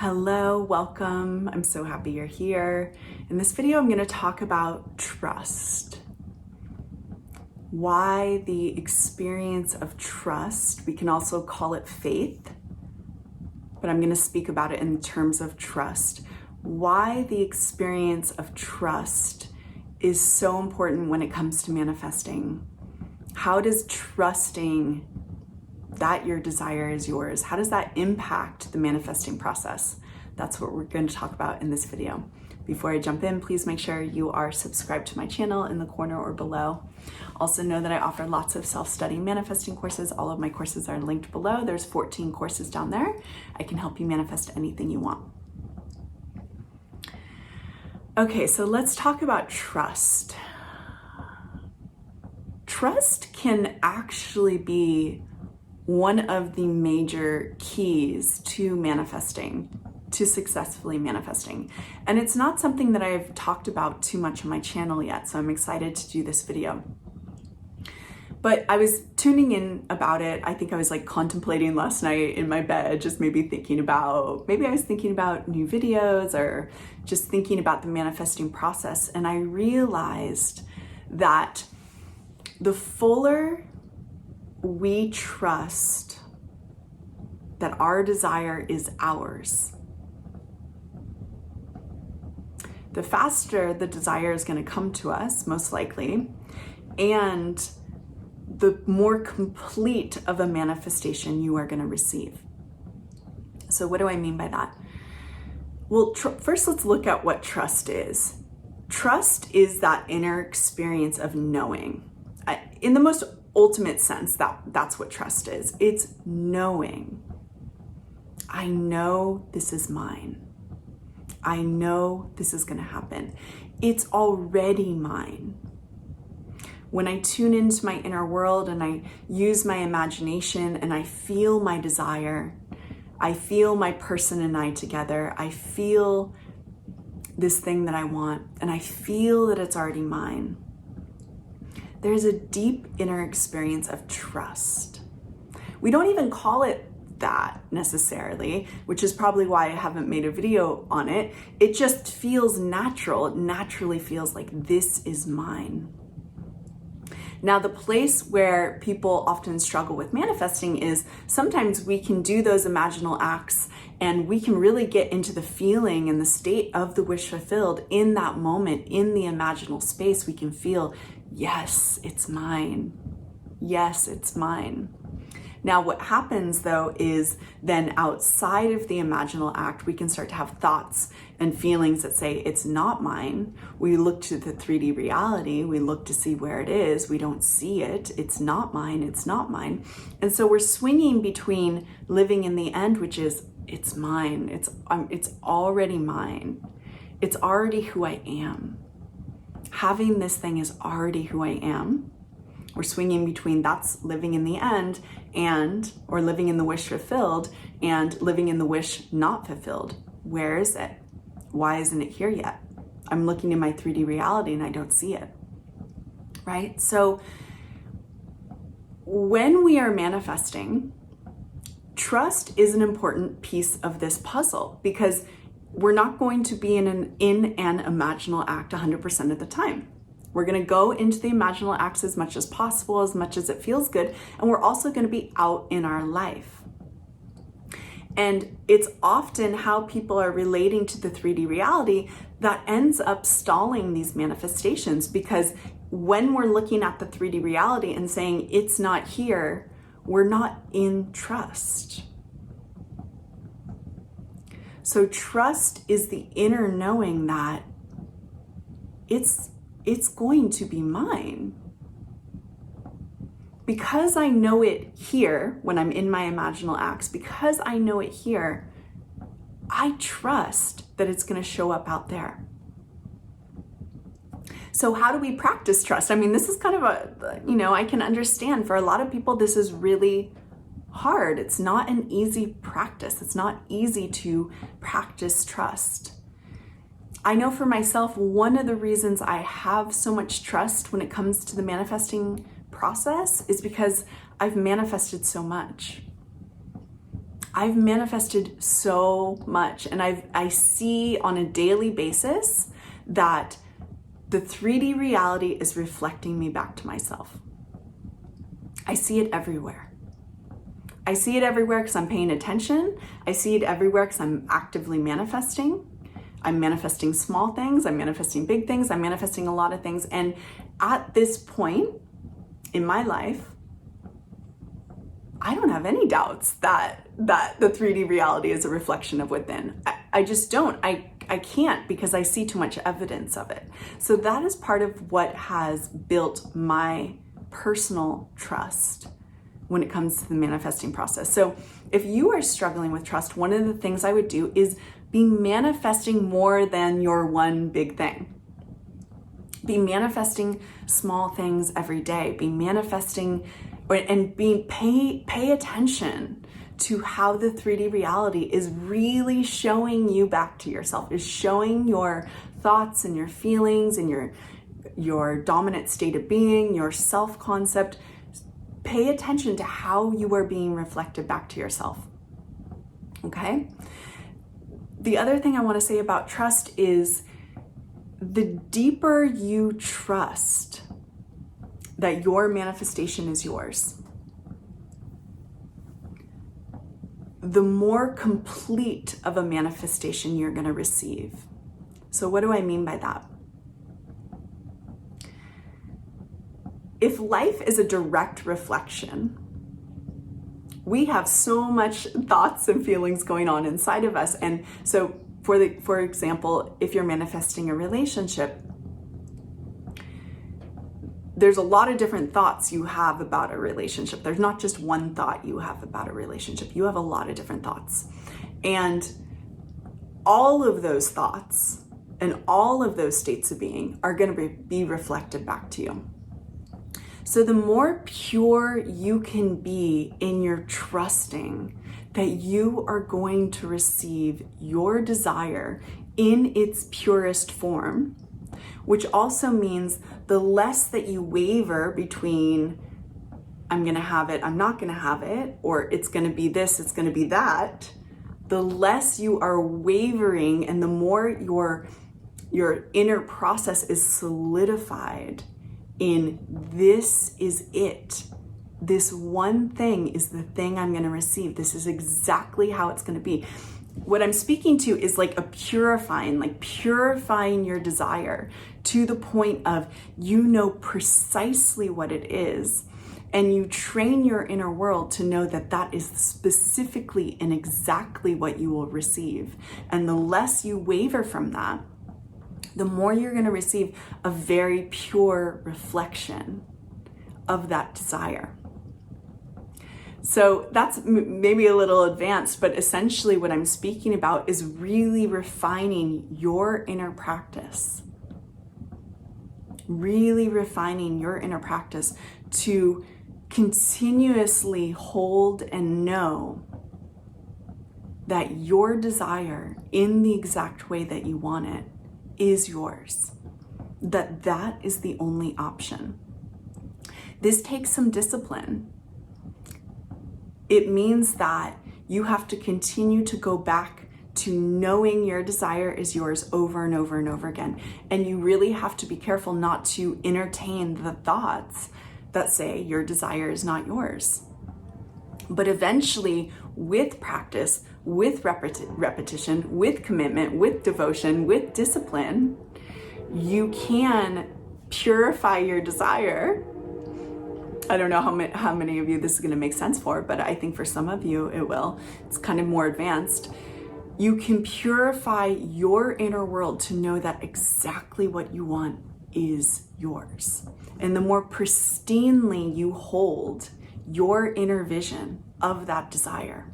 Hello, welcome. I'm so happy you're here. In this video, I'm going to talk about trust. Why the experience of trust, we can also call it faith, but I'm going to speak about it in terms of trust. Why the experience of trust is so important when it comes to manifesting. How does trusting that your desire is yours, how does that impact the manifesting process? That's what we're going to talk about in this video. Before I jump in, please make sure you are subscribed to my channel in the corner or below. Also know that I offer lots of self-study manifesting courses. All of my courses are linked below. There's 14 courses down there. I can help you manifest anything you want. Okay, so let's talk about trust. Trust can actually be one of the major keys to manifesting, to successfully manifesting. And it's not something that I've talked about too much on my channel yet, so I'm excited to do this video. But I was tuning in about it. I think I was like contemplating last night in my bed, just maybe I was thinking about new videos or just thinking about the manifesting process. And I realized that the fuller we trust that our desire is ours, the faster the desire is going to come to us, most likely, and the more complete of a manifestation you are going to receive. So what do I mean by that? Well, first let's look at what trust is. Trust is that inner experience of knowing. In the most ultimate sense, that's what trust is. It's knowing. I know this is mine. I know this is going to happen. It's already mine. When I tune into my inner world and I use my imagination and I feel my desire, I feel my person and I together, I feel this thing that I want, and I feel that it's already mine. There's a deep inner experience of trust. We don't even call it that necessarily, which is probably why I haven't made a video on it. It just feels natural. It naturally feels like this is mine. Now, the place where people often struggle with manifesting is sometimes we can do those imaginal acts and we can really get into the feeling and the state of the wish fulfilled in that moment, in the imaginal space. We can feel, yes, it's mine. Yes, it's mine. Now, what happens though is then outside of the imaginal act, we can start to have thoughts and feelings that say it's not mine. We look to the 3D reality. We look to see where it is. We don't see it. It's not mine. It's not mine. And so we're swinging between living in the end, which is it's mine. It's already mine. It's already who I am. Having this thing is already who I am. We're swinging between that's living in the end or living in the wish fulfilled and living in the wish not fulfilled. Where is it? Why isn't it here yet? I'm looking in my 3D reality and I don't see it, right? So when we are manifesting, trust is an important piece of this puzzle because we're not going to be in an imaginal act 100% of the time. We're going to go into the imaginal acts as much as possible, as much as it feels good, and we're also going to be out in our life. And it's often how people are relating to the 3D reality that ends up stalling these manifestations, because when we're looking at the 3D reality and saying it's not here, we're not in trust. So trust is the inner knowing that it's going to be mine. Because I know it here when I'm in my imaginal acts, because I know it here, I trust that it's going to show up out there. So how do we practice trust? I mean, this is kind of I can understand for a lot of people, this is really hard. It's not an easy practice. It's not easy to practice trust. I know for myself, one of the reasons I have so much trust when it comes to the manifesting process is because I've manifested so much. I've manifested so much, and I see on a daily basis that the 3D reality is reflecting me back to myself. I see it everywhere. I see it everywhere because I'm paying attention. I see it everywhere because I'm actively manifesting. I'm manifesting small things. I'm manifesting big things. I'm manifesting a lot of things. And at this point in my life, I don't have any doubts that the 3D reality is a reflection of within. I just don't. I can't, because I see too much evidence of it. So that is part of what has built my personal trust when it comes to the manifesting process. So if you are struggling with trust, one of the things I would do is be manifesting more than your one big thing. Be manifesting small things every day. Be manifesting and pay attention to how the 3D reality is really showing you back to yourself, is showing your thoughts and your feelings and your dominant state of being, your self-concept. Pay attention to how you are being reflected back to yourself. Okay? The other thing I want to say about trust is the deeper you trust that your manifestation is yours, the more complete of a manifestation you're going to receive. So what do I mean by that? If life is a direct reflection, we have so much thoughts and feelings going on inside of us. And so for example, if you're manifesting a relationship, there's a lot of different thoughts you have about a relationship. There's not just one thought you have about a relationship. You have a lot of different thoughts. And all of those thoughts and all of those states of being are going to be reflected back to you. So the more pure you can be in your trusting that you are going to receive your desire in its purest form, which also means the less that you waver between I'm going to have it, I'm not going to have it, or it's going to be this, it's going to be that, the less you are wavering and the more your inner process is solidified in this is it. This one thing is the thing I'm going to receive. This is exactly how it's going to be. What I'm speaking to is like purifying your desire to the point of you know precisely what it is, and you train your inner world to know that that is specifically and exactly what you will receive. And the less you waver from that, the more you're going to receive a very pure reflection of that desire. So that's maybe a little advanced, but essentially what I'm speaking about is really refining your inner practice. Really refining your inner practice to continuously hold and know that your desire in the exact way that you want it is yours. That is the only option. This takes some discipline. It means that you have to continue to go back to knowing your desire is yours over and over and over again. And you really have to be careful not to entertain the thoughts that say your desire is not yours. But eventually, with practice, with repetition, with commitment, with devotion, with discipline, you can purify your desire. I don't know how many of you this is going to make sense for, but I think for some of you it will. It's kind of more advanced. You can purify your inner world to know that exactly what you want is yours. And the more pristinely you hold your inner vision of that desire,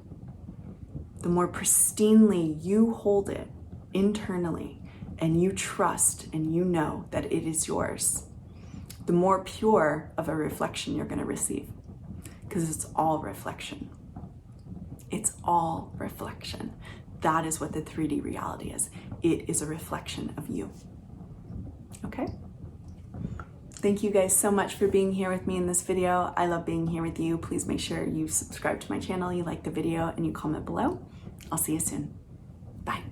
the more pristinely you hold it internally and you trust and you know that it is yours, the more pure of a reflection you're going to receive, because it's all reflection. It's all reflection. That is what the 3D reality is. It is a reflection of you. Okay? Thank you guys so much for being here with me in this video. I love being here with you. Please make sure you subscribe to my channel, you like the video, and you comment below. I'll see you soon. Bye.